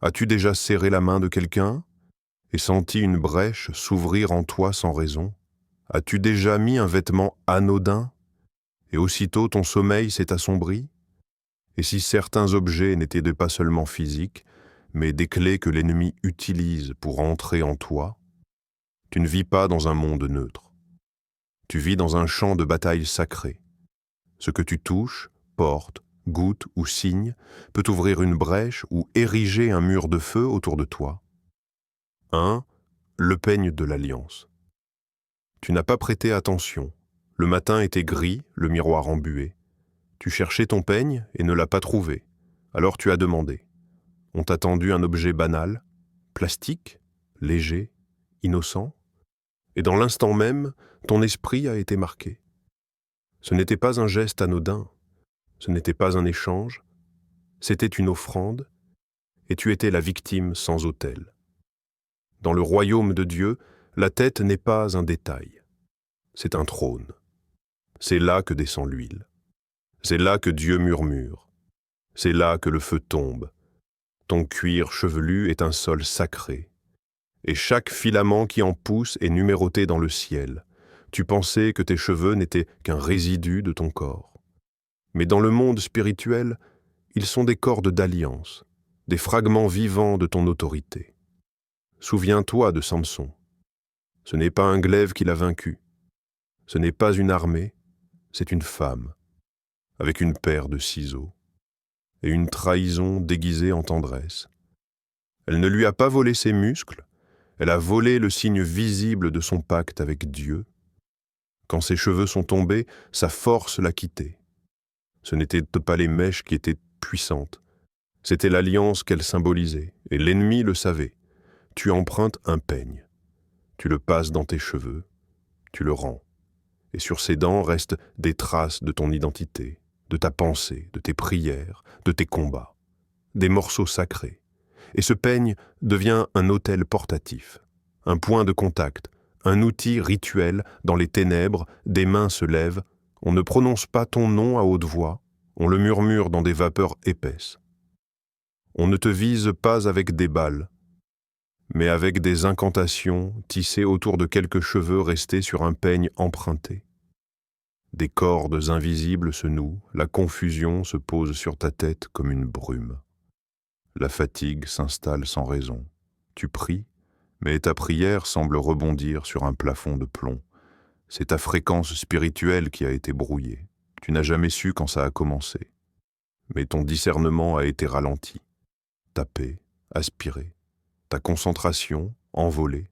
As-tu déjà serré la main de quelqu'un et senti une brèche s'ouvrir en toi sans raison? As-tu déjà mis un vêtement anodin et aussitôt ton sommeil s'est assombri? Et si certains objets n'étaient pas seulement physiques, mais des clés que l'ennemi utilise pour entrer en toi, tu ne vis pas dans un monde neutre. Tu vis dans un champ de bataille sacré. Ce que tu touches, portes, goûtes ou signes peut ouvrir une brèche ou ériger un mur de feu autour de toi. 1. Le peigne de l'alliance. Tu n'as pas prêté attention. Le matin était gris, le miroir embué. Tu cherchais ton peigne et ne l'as pas trouvé. Alors tu as demandé. On t'a tendu un objet banal, plastique, léger, innocent, et dans l'instant même, ton esprit a été marqué. Ce n'était pas un geste anodin, ce n'était pas un échange, c'était une offrande, et tu étais la victime sans autel. Dans le royaume de Dieu, la tête n'est pas un détail, c'est un trône. C'est là que descend l'huile. C'est là que Dieu murmure. C'est là que le feu tombe. Ton cuir chevelu est un sol sacré. Et chaque filament qui en pousse est numéroté dans le ciel. Tu pensais que tes cheveux n'étaient qu'un résidu de ton corps. Mais dans le monde spirituel, ils sont des cordes d'alliance, des fragments vivants de ton autorité. Souviens-toi de Samson. Ce n'est pas un glaive qui l'a vaincu. Ce n'est pas une armée, c'est une femme, avec une paire de ciseaux, et une trahison déguisée en tendresse. Elle ne lui a pas volé ses muscles, elle a volé le signe visible de son pacte avec Dieu. Quand ses cheveux sont tombés, sa force l'a quitté. Ce n'étaient pas les mèches qui étaient puissantes, c'était l'alliance qu'elle symbolisait, et l'ennemi le savait. Tu empruntes un peigne, tu le passes dans tes cheveux, tu le rends, et sur ses dents restent des traces de ton identité, de ta pensée, de tes prières, de tes combats, des morceaux sacrés. Et ce peigne devient un autel portatif, un point de contact, un outil rituel dans les ténèbres, des mains se lèvent, on ne prononce pas ton nom à haute voix, on le murmure dans des vapeurs épaisses. On ne te vise pas avec des balles, mais avec des incantations tissées autour de quelques cheveux restés sur un peigne emprunté. Des cordes invisibles se nouent, la confusion se pose sur ta tête comme une brume. La fatigue s'installe sans raison. Tu pries, mais ta prière semble rebondir sur un plafond de plomb. C'est ta fréquence spirituelle qui a été brouillée. Tu n'as jamais su quand ça a commencé. Mais ton discernement a été ralenti, tapé, aspiré. Ta concentration, envolée.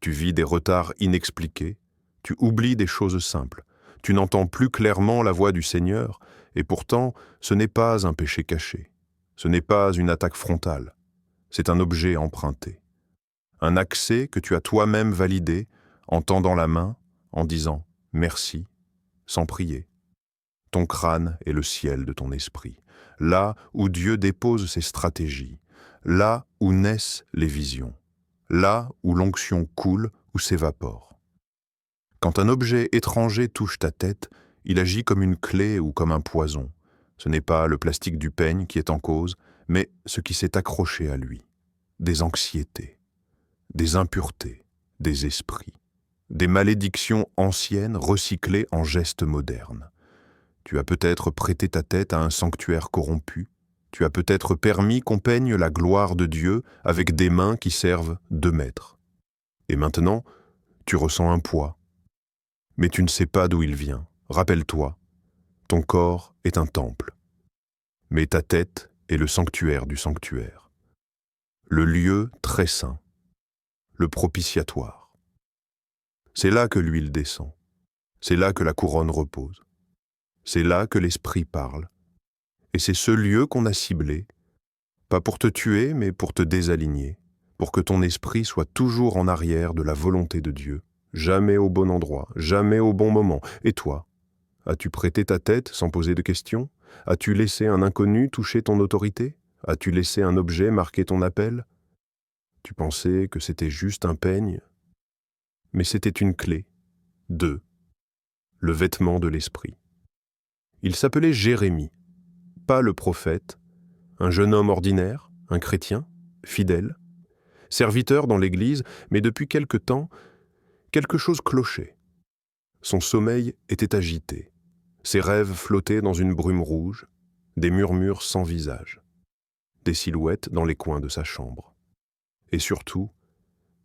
Tu vis des retards inexpliqués. Tu oublies des choses simples. Tu n'entends plus clairement la voix du Seigneur, et pourtant, ce n'est pas un péché caché. Ce n'est pas une attaque frontale. C'est un objet emprunté. Un accès que tu as toi-même validé en tendant la main, en disant « merci » sans prier. Ton crâne est le ciel de ton esprit, là où Dieu dépose ses stratégies, là où naissent les visions, là où l'onction coule ou s'évapore. Quand un objet étranger touche ta tête, il agit comme une clé ou comme un poison. Ce n'est pas le plastique du peigne qui est en cause, mais ce qui s'est accroché à lui. Des anxiétés, des impuretés, des esprits, des malédictions anciennes recyclées en gestes modernes. Tu as peut-être prêté ta tête à un sanctuaire corrompu. Tu as peut-être permis qu'on peigne la gloire de Dieu avec des mains qui servent de maître. Et maintenant, tu ressens un poids. Mais tu ne sais pas d'où il vient. Rappelle-toi, ton corps est un temple. Mais ta tête est le sanctuaire du sanctuaire. Le lieu très saint. Le propitiatoire. C'est là que l'huile descend. C'est là que la couronne repose. C'est là que l'Esprit parle. Et c'est ce lieu qu'on a ciblé, pas pour te tuer, mais pour te désaligner, pour que ton esprit soit toujours en arrière de la volonté de Dieu, jamais au bon endroit, jamais au bon moment. Et toi, as-tu prêté ta tête sans poser de questions? As-tu laissé un inconnu toucher ton autorité? As-tu laissé un objet marquer ton appel? Tu pensais que c'était juste un peigne, mais c'était une clé. 2. Le vêtement de l'esprit. Il s'appelait Jérémie, pas le prophète, un jeune homme ordinaire, un chrétien, fidèle, serviteur dans l'Église, mais depuis quelque temps, quelque chose clochait. Son sommeil était agité, ses rêves flottaient dans une brume rouge, des murmures sans visage, des silhouettes dans les coins de sa chambre. Et surtout,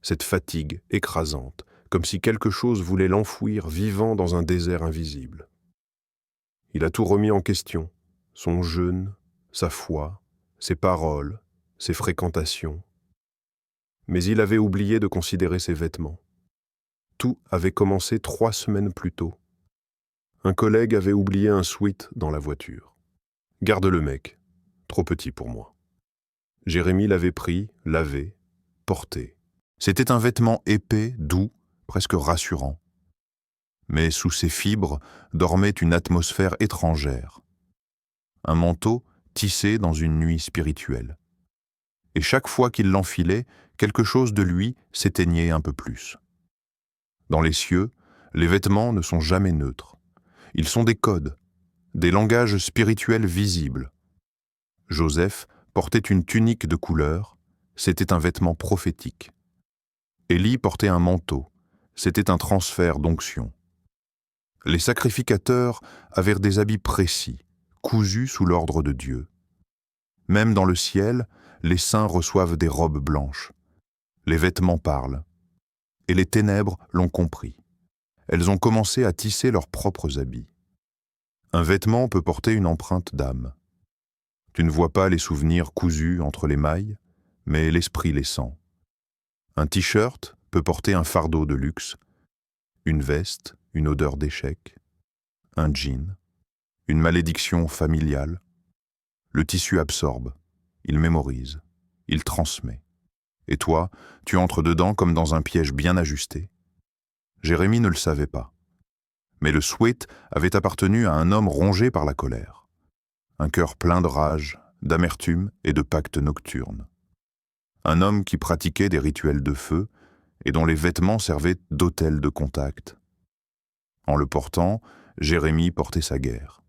cette fatigue écrasante, comme si quelque chose voulait l'enfouir vivant dans un désert invisible. Il a tout remis en question, son jeûne, sa foi, ses paroles, ses fréquentations. Mais il avait oublié de considérer ses vêtements. Tout avait commencé 3 semaines plus tôt. Un collègue avait oublié un sweat dans la voiture. Garde le mec, trop petit pour moi. Jérémie l'avait pris, lavé, porté. C'était un vêtement épais, doux, presque rassurant. Mais sous ses fibres dormait une atmosphère étrangère. Un manteau tissé dans une nuit spirituelle. Et chaque fois qu'il l'enfilait, quelque chose de lui s'éteignait un peu plus. Dans les cieux, les vêtements ne sont jamais neutres. Ils sont des codes, des langages spirituels visibles. Joseph portait une tunique de couleur, c'était un vêtement prophétique. Élie portait un manteau, c'était un transfert d'onction. Les sacrificateurs avaient des habits précis, cousus sous l'ordre de Dieu. Même dans le ciel, les saints reçoivent des robes blanches. Les vêtements parlent. Et les ténèbres l'ont compris. Elles ont commencé à tisser leurs propres habits. Un vêtement peut porter une empreinte d'âme. Tu ne vois pas les souvenirs cousus entre les mailles, mais l'esprit les sent. Un t-shirt peut porter un fardeau de luxe, une veste, une odeur d'échec, un jean, une malédiction familiale. Le tissu absorbe, il mémorise, il transmet. Et toi, tu entres dedans comme dans un piège bien ajusté. Jérémie ne le savait pas. Mais le sweat avait appartenu à un homme rongé par la colère. Un cœur plein de rage, d'amertume et de pactes nocturnes. Un homme qui pratiquait des rituels de feu et dont les vêtements servaient d'autel de contact. En le portant, Jérémie portait sa guerre.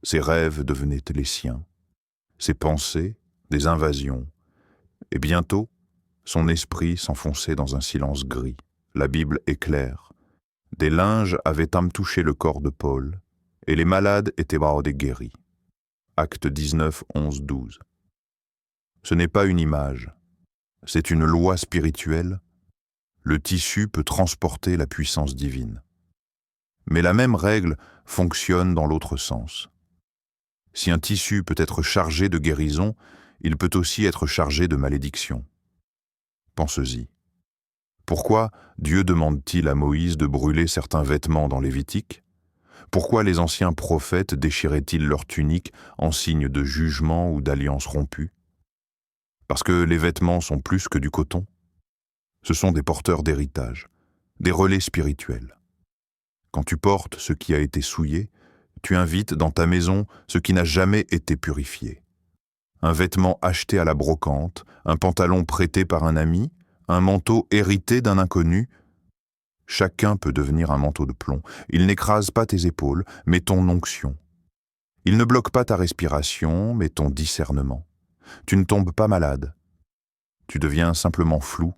Ses rêves devenaient les siens. Ses pensées, des invasions. Et bientôt, son esprit s'enfonçait dans un silence gris. La Bible est claire. Des linges avaient touché le corps de Paul, et les malades étaient guéris. Actes 19, 11, 12. Ce n'est pas une image, c'est une loi spirituelle. Le tissu peut transporter la puissance divine. Mais la même règle fonctionne dans l'autre sens. Si un tissu peut être chargé de guérison, il peut aussi être chargé de malédiction. Pense-y. Pourquoi Dieu demande-t-il à Moïse de brûler certains vêtements dans Lévitique? Pourquoi les anciens prophètes déchiraient-ils leurs tuniques en signe de jugement ou d'alliance rompue? Parce que les vêtements sont plus que du coton. Ce sont des porteurs d'héritage, des relais spirituels. Quand tu portes ce qui a été souillé, tu invites dans ta maison ce qui n'a jamais été purifié. Un vêtement acheté à la brocante, un pantalon prêté par un ami, un manteau hérité d'un inconnu. Chacun peut devenir un manteau de plomb. Il n'écrase pas tes épaules, mais ton onction. Il ne bloque pas ta respiration, mais ton discernement. Tu ne tombes pas malade. Tu deviens simplement flou,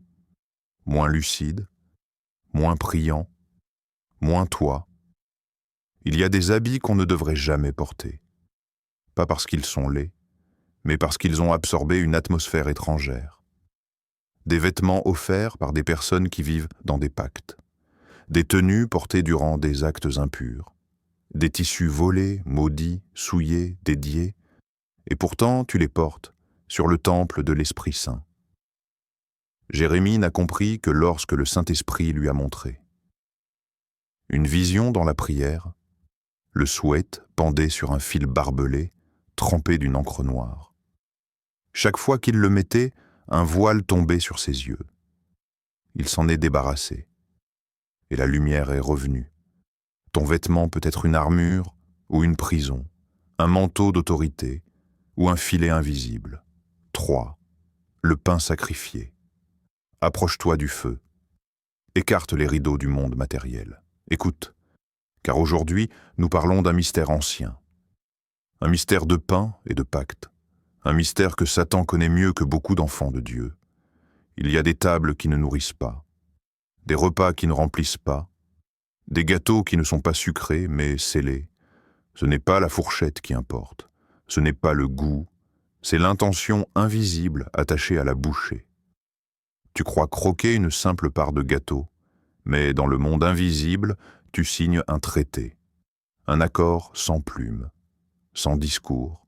moins lucide, moins priant, moins toi. Il y a des habits qu'on ne devrait jamais porter. Pas parce qu'ils sont laids, mais parce qu'ils ont absorbé une atmosphère étrangère. Des vêtements offerts par des personnes qui vivent dans des pactes. Des tenues portées durant des actes impurs. Des tissus volés, maudits, souillés, dédiés. Et pourtant, tu les portes sur le temple de l'Esprit Saint. Jérémie n'a compris que lorsque le Saint-Esprit lui a montré. Une vision dans la prière, le sweat pendait sur un fil barbelé, trempé d'une encre noire. Chaque fois qu'il le mettait, un voile tombait sur ses yeux. Il s'en est débarrassé. Et la lumière est revenue. Ton vêtement peut être une armure ou une prison, un manteau d'autorité ou un filet invisible. 3. Le pain sacrifié. Approche-toi du feu. Écarte les rideaux du monde matériel. Écoute, car aujourd'hui, nous parlons d'un mystère ancien. Un mystère de pain et de pacte. Un mystère que Satan connaît mieux que beaucoup d'enfants de Dieu. Il y a des tables qui ne nourrissent pas, des repas qui ne remplissent pas, des gâteaux qui ne sont pas sucrés mais scellés. Ce n'est pas la fourchette qui importe, ce n'est pas le goût, c'est l'intention invisible attachée à la bouchée. Tu crois croquer une simple part de gâteau, mais dans le monde invisible, tu signes un traité, un accord sans plume, sans discours,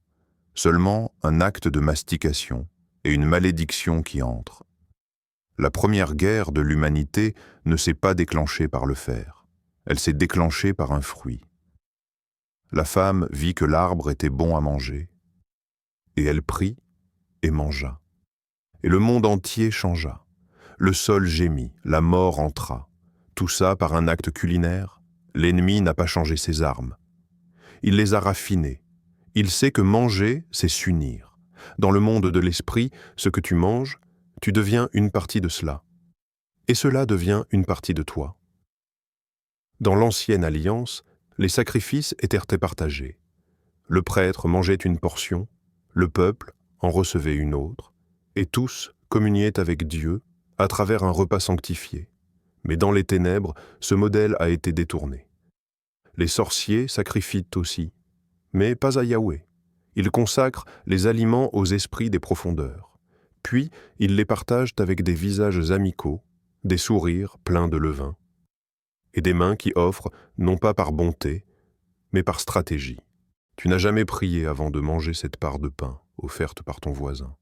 seulement un acte de mastication et une malédiction qui entre. La première guerre de l'humanité ne s'est pas déclenchée par le fer, elle s'est déclenchée par un fruit. La femme vit que l'arbre était bon à manger, et elle prit et mangea. Et le monde entier changea. Le sol gémit, la mort entra. Tout ça par un acte culinaire. L'ennemi n'a pas changé ses armes. Il les a raffinées. Il sait que manger, c'est s'unir. Dans le monde de l'esprit, ce que tu manges, tu deviens une partie de cela. Et cela devient une partie de toi. Dans l'ancienne alliance, les sacrifices étaient partagés. Le prêtre mangeait une portion, le peuple en recevait une autre, et tous communiaient avec Dieu à travers un repas sanctifié. Mais dans les ténèbres, ce modèle a été détourné. Les sorciers sacrifient aussi, mais pas à Yahweh. Ils consacrent les aliments aux esprits des profondeurs. Puis, ils les partagent avec des visages amicaux, des sourires pleins de levain, et des mains qui offrent non pas par bonté, mais par stratégie. Tu n'as jamais prié avant de manger cette part de pain offerte par ton voisin.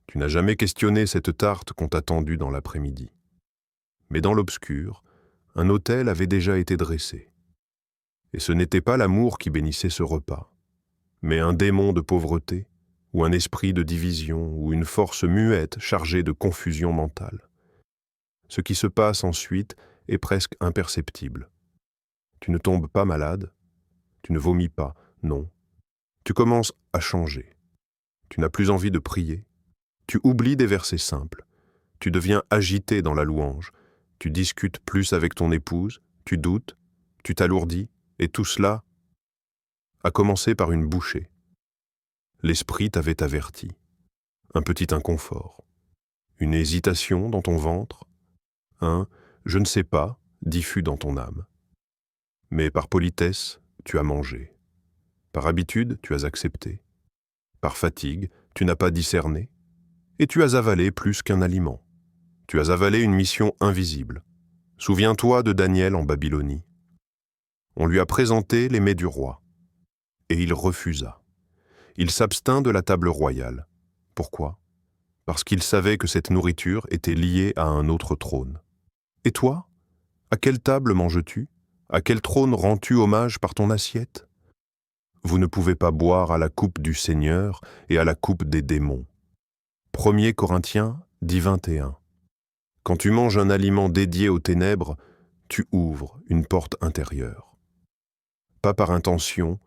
Tu n'as jamais questionné cette tarte qu'on t'a tendue dans l'après-midi. Mais dans l'obscur, un autel avait déjà été dressé. Et ce n'était pas l'amour qui bénissait ce repas, mais un démon de pauvreté, ou un esprit de division, ou une force muette chargée de confusion mentale. Ce qui se passe ensuite est presque imperceptible. Tu ne tombes pas malade, tu ne vomis pas, non. Tu commences à changer. Tu n'as plus envie de prier. Tu oublies des versets simples. Tu deviens agité dans la louange. Tu discutes plus avec ton épouse. Tu doutes. Tu t'alourdis. Et tout cela a commencé par une bouchée. L'esprit t'avait averti. Un petit inconfort. Une hésitation dans ton ventre. Un « je ne sais pas » diffus dans ton âme. Mais par politesse, tu as mangé. Par habitude, tu as accepté. Par fatigue, tu n'as pas discerné. Et tu as avalé plus qu'un aliment. Tu as avalé une mission invisible. Souviens-toi de Daniel en Babylonie. On lui a présenté les mets du roi. Et il refusa. Il s'abstint de la table royale. Pourquoi ? Parce qu'il savait que cette nourriture était liée à un autre trône. Et toi ? À quelle table manges-tu ? À quel trône rends-tu hommage par ton assiette ? Vous ne pouvez pas boire à la coupe du Seigneur et à la coupe des démons. 1 Corinthiens 10:21. Quand tu manges un aliment dédié aux ténèbres, tu ouvres une porte intérieure. Pas par intention,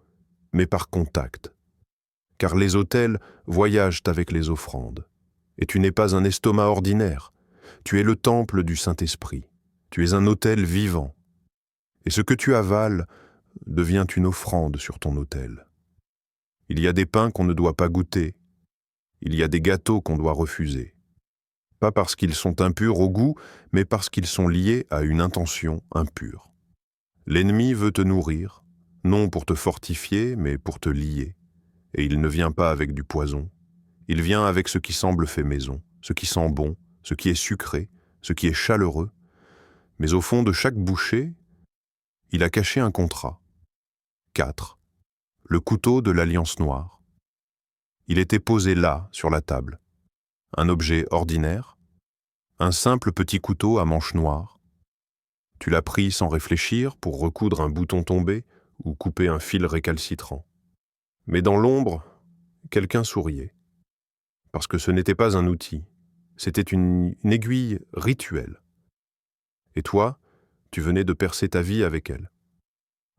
mais par contact. Car les autels voyagent avec les offrandes. Et tu n'es pas un estomac ordinaire. Tu es le temple du Saint-Esprit. Tu es un autel vivant. Et ce que tu avales devient une offrande sur ton autel. Il y a des pains qu'on ne doit pas goûter. Il y a des gâteaux qu'on doit refuser. Pas parce qu'ils sont impurs au goût, mais parce qu'ils sont liés à une intention impure. L'ennemi veut te nourrir, non pour te fortifier, mais pour te lier. Et il ne vient pas avec du poison. Il vient avec ce qui semble fait maison, ce qui sent bon, ce qui est sucré, ce qui est chaleureux. Mais au fond de chaque bouchée, il a caché un contrat. 4. Le couteau de l'Alliance noire. Il était posé là, sur la table. Un objet ordinaire, un simple petit couteau à manche noire. Tu l'as pris sans réfléchir pour recoudre un bouton tombé ou couper un fil récalcitrant. Mais dans l'ombre, quelqu'un souriait. Parce que ce n'était pas un outil, c'était une aiguille rituelle. Et toi, tu venais de percer ta vie avec elle.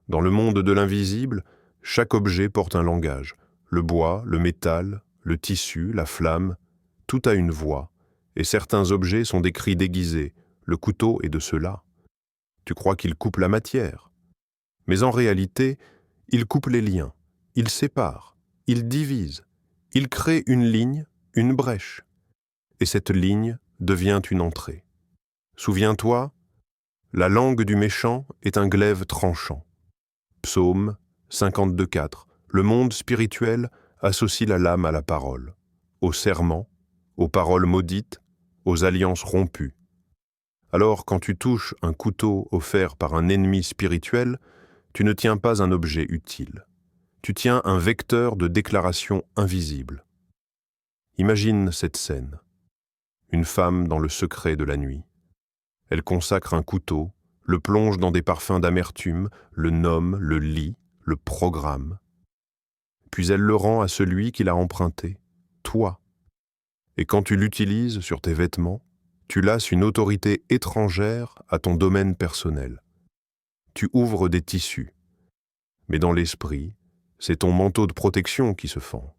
Dans le monde de l'invisible, chaque objet porte un langage. Le bois, le métal, le tissu, la flamme, tout a une voix. Et certains objets sont des cris déguisés. Le couteau est de cela. Tu crois qu'il coupe la matière. Mais en réalité, il coupe les liens. Il sépare. Il divise. Il crée une ligne, une brèche, et cette ligne devient une entrée. Souviens-toi, la langue du méchant est un glaive tranchant. Psaume 52,4. Le monde spirituel associe la lame à la parole, aux serments, aux paroles maudites, aux alliances rompues. Alors, quand tu touches un couteau offert par un ennemi spirituel, tu ne tiens pas un objet utile. Tu tiens un vecteur de déclaration invisible. Imagine cette scène. Une femme dans le secret de la nuit. Elle consacre un couteau, le plonge dans des parfums d'amertume, le nomme, le lit, le programme. Puis elle le rend à celui qui l'a emprunté, toi. Et quand tu l'utilises sur tes vêtements, tu lasses une autorité étrangère à ton domaine personnel. Tu ouvres des tissus. Mais dans l'esprit, c'est ton manteau de protection qui se fend.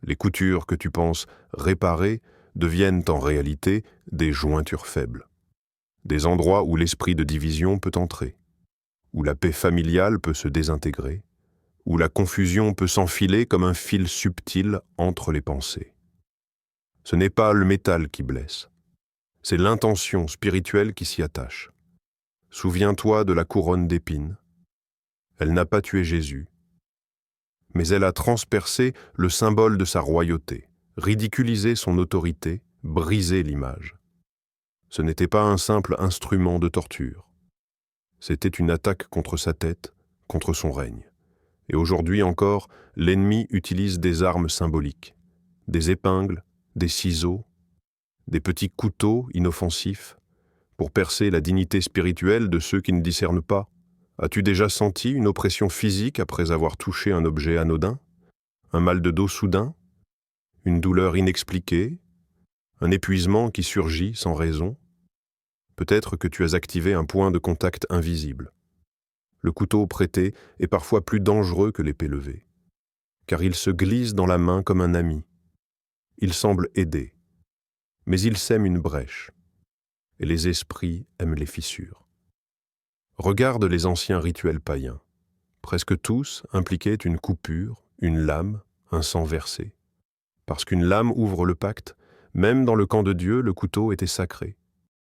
Les coutures que tu penses réparer deviennent en réalité des jointures faibles. Des endroits où l'esprit de division peut entrer, où la paix familiale peut se désintégrer, où la confusion peut s'enfiler comme un fil subtil entre les pensées. Ce n'est pas le métal qui blesse, c'est l'intention spirituelle qui s'y attache. Souviens-toi de la couronne d'épines. Elle n'a pas tué Jésus, mais elle a transpercé le symbole de sa royauté, ridiculisé son autorité, brisé l'image. Ce n'était pas un simple instrument de torture. C'était une attaque contre sa tête, contre son règne. Et aujourd'hui encore, l'ennemi utilise des armes symboliques, des épingles, des ciseaux, des petits couteaux inoffensifs, pour percer la dignité spirituelle de ceux qui ne discernent pas. As-tu déjà senti une oppression physique après avoir touché un objet anodin? Un mal de dos soudain? Une douleur inexpliquée? Un épuisement qui surgit sans raison? Peut-être que tu as activé un point de contact invisible. Le couteau prêté est parfois plus dangereux que l'épée levée, car il se glisse dans la main comme un ami. Il semble aider, mais il sème une brèche, et les esprits aiment les fissures. Regarde les anciens rituels païens. Presque tous impliquaient une coupure, une lame, un sang versé. Parce qu'une lame ouvre le pacte, même dans le camp de Dieu, le couteau était sacré.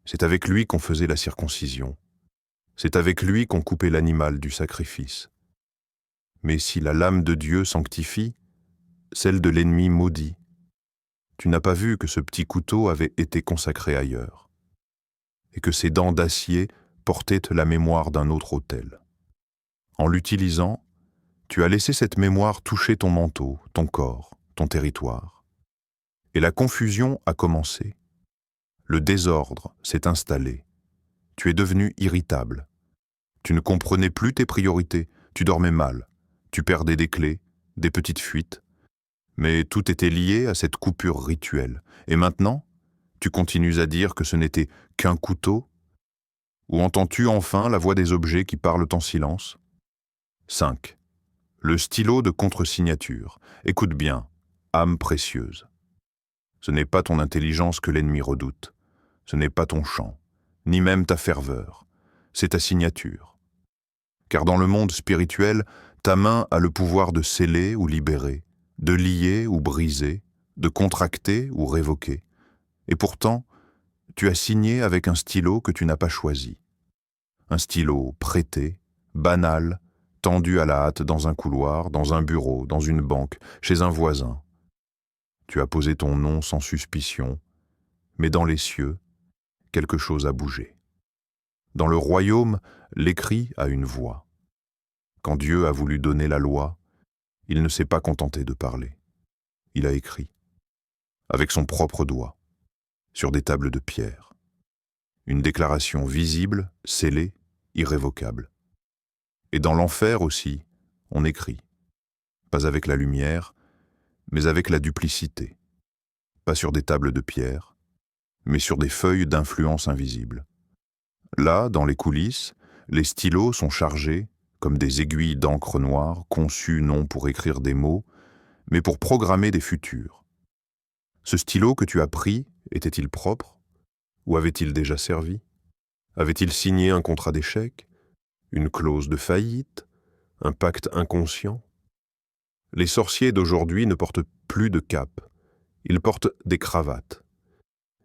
C'est avec lui qu'on faisait la circoncision. C'est avec lui qu'on coupait l'animal du sacrifice. Mais si la lame de Dieu sanctifie, celle de l'ennemi maudit. Tu n'as pas vu que ce petit couteau avait été consacré ailleurs, et que ses dents d'acier portaient la mémoire d'un autre autel. En l'utilisant, tu as laissé cette mémoire toucher ton manteau, ton corps, ton territoire. Et la confusion a commencé. Le désordre s'est installé. Tu es devenu irritable. Tu ne comprenais plus tes priorités, tu dormais mal, tu perdais des clés, des petites fuites. Mais tout était lié à cette coupure rituelle. Et maintenant, tu continues à dire que ce n'était qu'un couteau? Ou entends-tu enfin la voix des objets qui parlent en silence? 5. Le stylo de contre-signature. Écoute bien, âme précieuse. Ce n'est pas ton intelligence que l'ennemi redoute. Ce n'est pas ton chant, ni même ta ferveur. C'est ta signature. Car dans le monde spirituel, ta main a le pouvoir de sceller ou libérer, de lier ou briser, de contracter ou révoquer. Et pourtant, tu as signé avec un stylo que tu n'as pas choisi. Un stylo prêté, banal, tendu à la hâte dans un couloir, dans un bureau, dans une banque, chez un voisin. Tu as posé ton nom sans suspicion, mais dans les cieux, quelque chose a bougé. Dans le royaume, l'écrit a une voix. Quand Dieu a voulu donner la loi, il ne s'est pas contenté de parler. Il a écrit, avec son propre doigt, sur des tables de pierre. Une déclaration visible, scellée, irrévocable. Et dans l'enfer aussi, on écrit. Pas avec la lumière, mais avec la duplicité. Pas sur des tables de pierre, mais sur des feuilles d'influence invisible. Là, dans les coulisses, les stylos sont chargés, comme des aiguilles d'encre noire, conçues non pour écrire des mots, mais pour programmer des futurs. Ce stylo que tu as pris, était-il propre? Ou avait-il déjà servi? Avait-il signé un contrat d'échec? Une clause de faillite? Un pacte inconscient? Les sorciers d'aujourd'hui ne portent plus de cape, ils portent des cravates.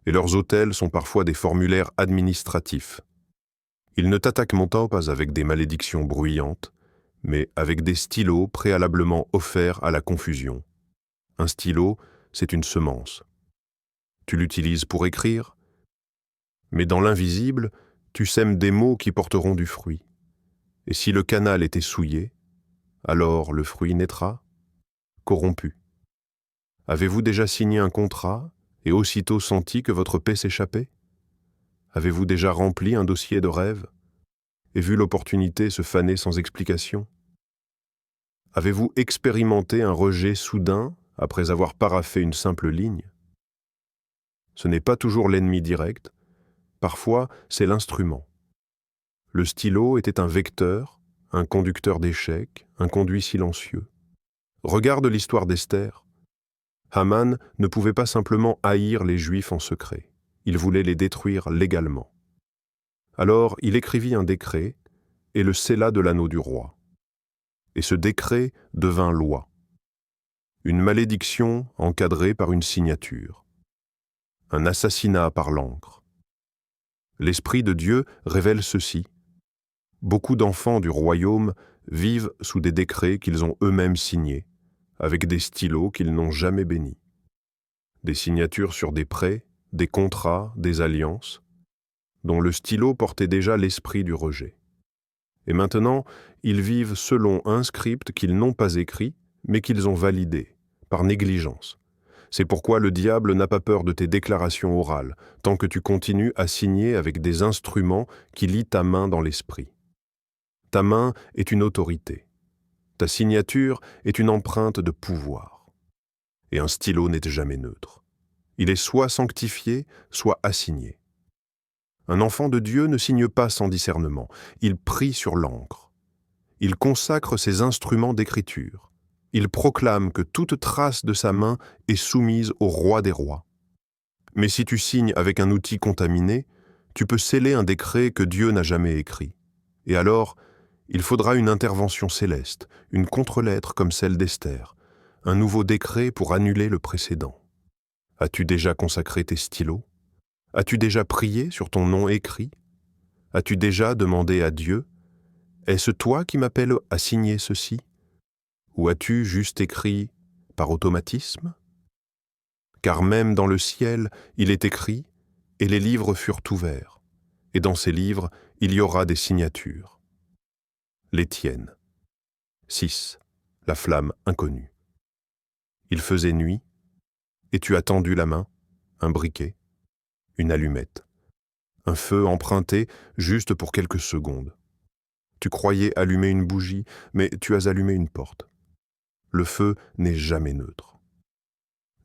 Et leurs autels sont parfois des formulaires administratifs. Ils ne t'attaquent pas avec des malédictions bruyantes, mais avec des stylos préalablement offerts à la confusion. Un stylo, c'est une semence. Tu l'utilises pour écrire, mais dans l'invisible, tu sèmes des mots qui porteront du fruit. Et si le canal était souillé, alors le fruit naîtra, corrompu. Avez-vous déjà signé un contrat et aussitôt senti que votre paix s'échappait? Avez-vous déjà rempli un dossier de rêve et vu l'opportunité se faner sans explication? Avez-vous expérimenté un rejet soudain après avoir paraphé une simple ligne? Ce n'est pas toujours l'ennemi direct, parfois c'est l'instrument. Le stylo était un vecteur, un conducteur d'échecs, un conduit silencieux. Regarde l'histoire d'Esther. Haman ne pouvait pas simplement haïr les Juifs en secret, il voulait les détruire légalement. Alors il écrivit un décret et le scella de l'anneau du roi. Et ce décret devint loi. Une malédiction encadrée par une signature. Un assassinat par l'encre. L'Esprit de Dieu révèle ceci. Beaucoup d'enfants du royaume vivent sous des décrets qu'ils ont eux-mêmes signés, avec des stylos qu'ils n'ont jamais bénis. Des signatures sur des prêts, des contrats, des alliances, dont le stylo portait déjà l'esprit du rejet. Et maintenant, ils vivent selon un script qu'ils n'ont pas écrit, mais qu'ils ont validé, par négligence. C'est pourquoi le diable n'a pas peur de tes déclarations orales, tant que tu continues à signer avec des instruments qui lient ta main dans l'esprit. Ta main est une autorité. Ta signature est une empreinte de pouvoir. Et un stylo n'est jamais neutre. Il est soit sanctifié, soit assigné. Un enfant de Dieu ne signe pas sans discernement, il prie sur l'encre. Il consacre ses instruments d'écriture. Il proclame que toute trace de sa main est soumise au roi des rois. Mais si tu signes avec un outil contaminé, tu peux sceller un décret que Dieu n'a jamais écrit. Et alors, il faudra une intervention céleste, une contre-lettre comme celle d'Esther, un nouveau décret pour annuler le précédent. As-tu déjà consacré tes stylos? As-tu déjà prié sur ton nom écrit? As-tu déjà demandé à Dieu, « Est-ce toi qui m'appelles à signer ceci ?» Ou as-tu juste écrit par automatisme? Car même dans le ciel, il est écrit, et les livres furent ouverts, et dans ces livres, il y aura des signatures. Les tiennes. 6. La flamme inconnue. Il faisait nuit, et tu as tendu la main, un briquet, une allumette, un feu emprunté juste pour quelques secondes. Tu croyais allumer une bougie, mais tu as allumé une porte. Le feu n'est jamais neutre.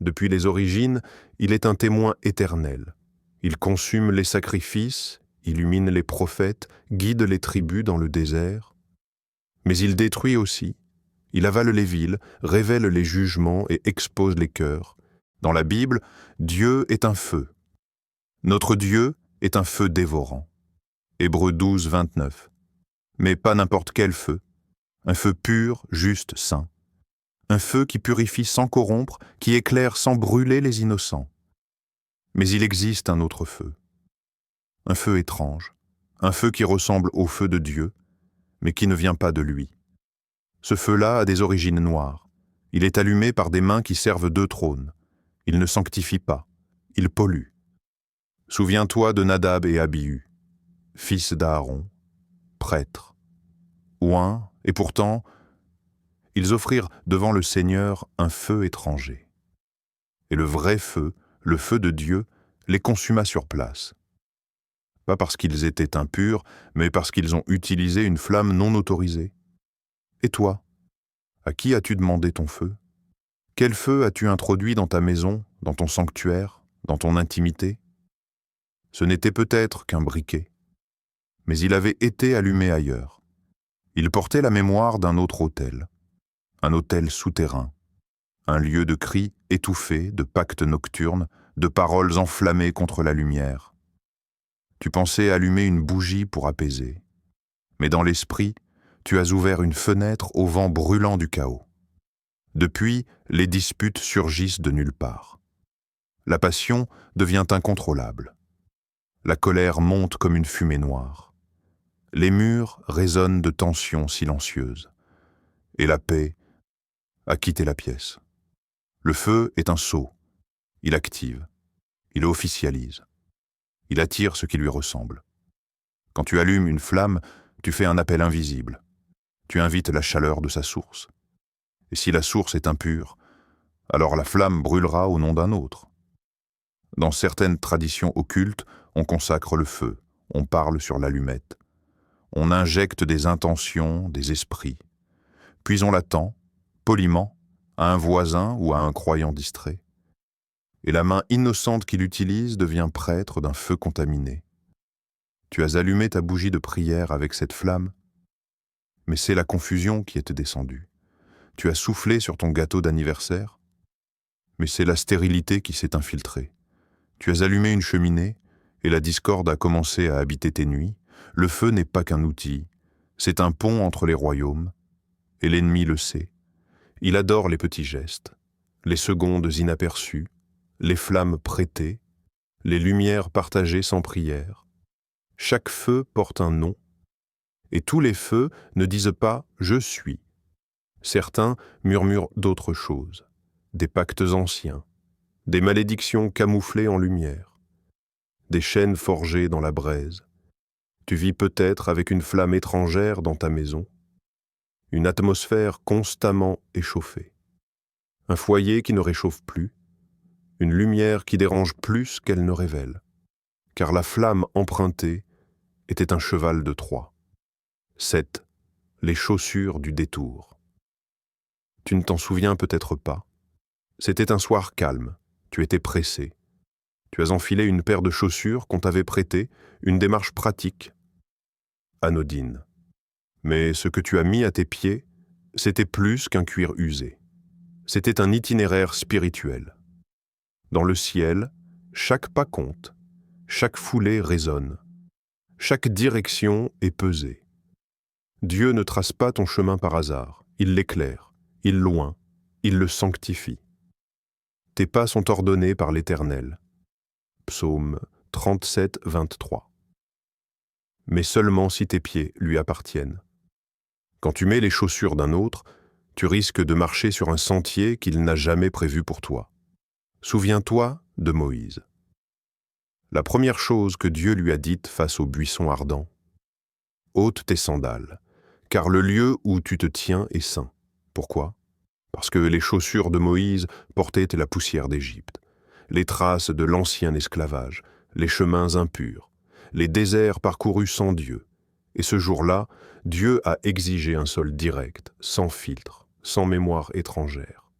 Depuis les origines, il est un témoin éternel. Il consume les sacrifices, illumine les prophètes, guide les tribus dans le désert. Mais il détruit aussi. Il avale les villes, révèle les jugements et expose les cœurs. Dans la Bible, Dieu est un feu. Notre Dieu est un feu dévorant. Hébreux 12, 29. Mais pas n'importe quel feu. Un feu pur, juste, saint. Un feu qui purifie sans corrompre, qui éclaire sans brûler les innocents. Mais il existe un autre feu. Un feu étrange. Un feu qui ressemble au feu de Dieu, mais qui ne vient pas de lui. Ce feu-là a des origines noires. Il est allumé par des mains qui servent deux trônes. Il ne sanctifie pas. Il pollue. Souviens-toi de Nadab et Abihu, fils d'Aaron, prêtres, oints, et pourtant, ils offrirent devant le Seigneur un feu étranger. Et le vrai feu, le feu de Dieu, les consuma sur place. Pas parce qu'ils étaient impurs, mais parce qu'ils ont utilisé une flamme non autorisée. Et toi, à qui as-tu demandé ton feu? Quel feu as-tu introduit dans ta maison, dans ton sanctuaire, dans ton intimité? Ce n'était peut-être qu'un briquet, mais il avait été allumé ailleurs. Il portait la mémoire d'un autre autel, un autel souterrain, un lieu de cris étouffés, de pactes nocturnes, de paroles enflammées contre la lumière. Tu pensais allumer une bougie pour apaiser, mais dans l'esprit, tu as ouvert une fenêtre au vent brûlant du chaos. Depuis, les disputes surgissent de nulle part. La passion devient incontrôlable. La colère monte comme une fumée noire. Les murs résonnent de tensions silencieuses. Et la paix a quitté la pièce. Le feu est un sceau. Il active. Il officialise. Il attire ce qui lui ressemble. Quand tu allumes une flamme, tu fais un appel invisible. Tu invites la chaleur de sa source. Et si la source est impure, alors la flamme brûlera au nom d'un autre. Dans certaines traditions occultes, on consacre le feu, on parle sur l'allumette. On injecte des intentions, des esprits. Puis on l'attend, poliment, à un voisin ou à un croyant distrait. Et la main innocente qui l'utilise devient prêtre d'un feu contaminé. Tu as allumé ta bougie de prière avec cette flamme, mais c'est la confusion qui est descendue. Tu as soufflé sur ton gâteau d'anniversaire, mais c'est la stérilité qui s'est infiltrée. Tu as allumé une cheminée, et la discorde a commencé à habiter tes nuits. Le feu n'est pas qu'un outil, c'est un pont entre les royaumes, et l'ennemi le sait. Il adore les petits gestes, les secondes inaperçues, les flammes prêtées, les lumières partagées sans prière. Chaque feu porte un nom, et tous les feux ne disent pas « je suis ». Certains murmurent d'autres choses, des pactes anciens, des malédictions camouflées en lumière, des chaînes forgées dans la braise. Tu vis peut-être avec une flamme étrangère dans ta maison, une atmosphère constamment échauffée, un foyer qui ne réchauffe plus, une lumière qui dérange plus qu'elle ne révèle, car la flamme empruntée était un cheval de Troie. 7. Les chaussures du détour. Tu ne t'en souviens peut-être pas. C'était un soir calme, tu étais pressé. Tu as enfilé une paire de chaussures qu'on t'avait prêtée, une démarche pratique, anodine. Mais ce que tu as mis à tes pieds, c'était plus qu'un cuir usé. C'était un itinéraire spirituel. Dans le ciel, chaque pas compte, chaque foulée résonne, chaque direction est pesée. Dieu ne trace pas ton chemin par hasard, il l'éclaire, il l'oint, il le sanctifie. Tes pas sont ordonnés par l'Éternel. Psaume 37, 23. Mais seulement si tes pieds lui appartiennent. Quand tu mets les chaussures d'un autre, tu risques de marcher sur un sentier qu'il n'a jamais prévu pour toi. Souviens-toi de Moïse. La première chose que Dieu lui a dite face au buisson ardent: ôte tes sandales, car le lieu où tu te tiens est saint. Pourquoi? Parce que les chaussures de Moïse portaient la poussière d'Égypte, les traces de l'ancien esclavage, les chemins impurs, les déserts parcourus sans Dieu. Et ce jour-là, Dieu a exigé un sol direct, sans filtre, sans mémoire étrangère.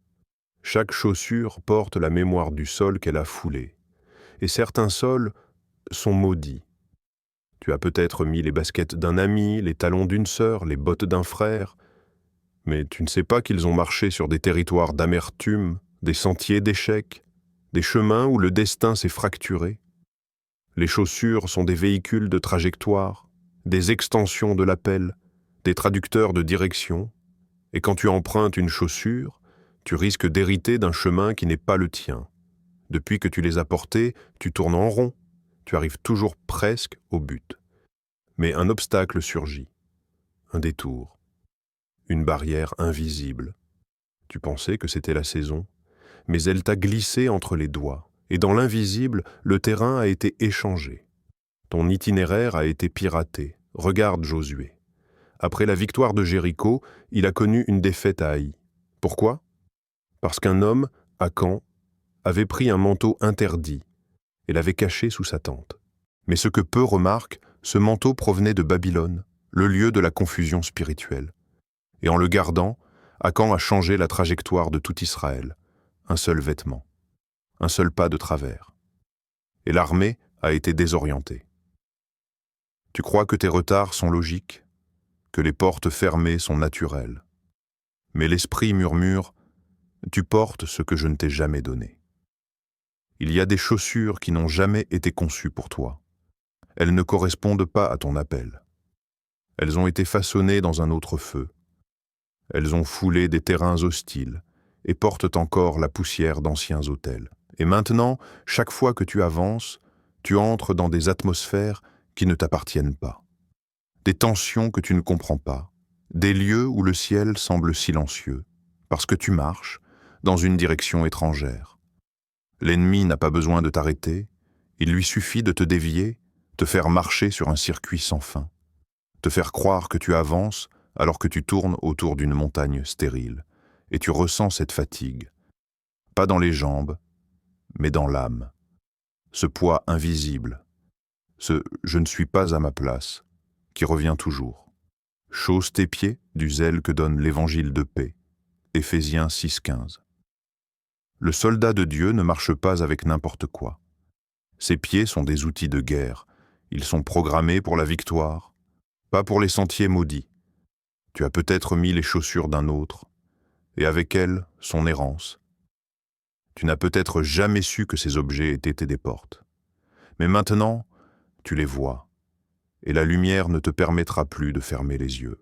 Chaque chaussure porte la mémoire du sol qu'elle a foulé, et certains sols sont maudits. Tu as peut-être mis les baskets d'un ami, les talons d'une sœur, les bottes d'un frère, mais tu ne sais pas qu'ils ont marché sur des territoires d'amertume, des sentiers d'échecs, des chemins où le destin s'est fracturé. Les chaussures sont des véhicules de trajectoire, des extensions de l'appel, des traducteurs de direction, et quand tu empruntes une chaussure, tu risques d'hériter d'un chemin qui n'est pas le tien. Depuis que tu les as portées, tu tournes en rond, tu arrives toujours presque au but. Mais un obstacle surgit, un détour, une barrière invisible. Tu pensais que c'était la saison, mais elle t'a glissé entre les doigts, et dans l'invisible, le terrain a été échangé. Ton itinéraire a été piraté. Regarde Josué. Après la victoire de Jéricho, il a connu une défaite à Haï. Pourquoi? Parce qu'un homme, Akan, avait pris un manteau interdit et l'avait caché sous sa tente. Mais ce que peu remarquent, ce manteau provenait de Babylone, le lieu de la confusion spirituelle. Et en le gardant, Akan a changé la trajectoire de tout Israël. Un seul vêtement, un seul pas de travers. Et l'armée a été désorientée. Tu crois que tes retards sont logiques, que les portes fermées sont naturelles. Mais l'esprit murmure « Tu portes ce que je ne t'ai jamais donné ». Il y a des chaussures qui n'ont jamais été conçues pour toi. Elles ne correspondent pas à ton appel. Elles ont été façonnées dans un autre feu. Elles ont foulé des terrains hostiles et portent encore la poussière d'anciens autels. Et maintenant, chaque fois que tu avances, tu entres dans des atmosphères qui ne t'appartiennent pas, des tensions que tu ne comprends pas, des lieux où le ciel semble silencieux, parce que tu marches dans une direction étrangère. L'ennemi n'a pas besoin de t'arrêter, il lui suffit de te dévier, te faire marcher sur un circuit sans fin, te faire croire que tu avances alors que tu tournes autour d'une montagne stérile, et tu ressens cette fatigue, pas dans les jambes, mais dans l'âme, ce poids invisible, ce « je ne suis pas à ma place » qui revient toujours. Chausse tes pieds du zèle que donne l'évangile de paix. Éphésiens 6,15. Le soldat de Dieu ne marche pas avec n'importe quoi. Ses pieds sont des outils de guerre. Ils sont programmés pour la victoire, pas pour les sentiers maudits. Tu as peut-être mis les chaussures d'un autre, et avec elles, son errance. Tu n'as peut-être jamais su que ces objets étaient des portes. Mais maintenant, tu les vois, et la lumière ne te permettra plus de fermer les yeux.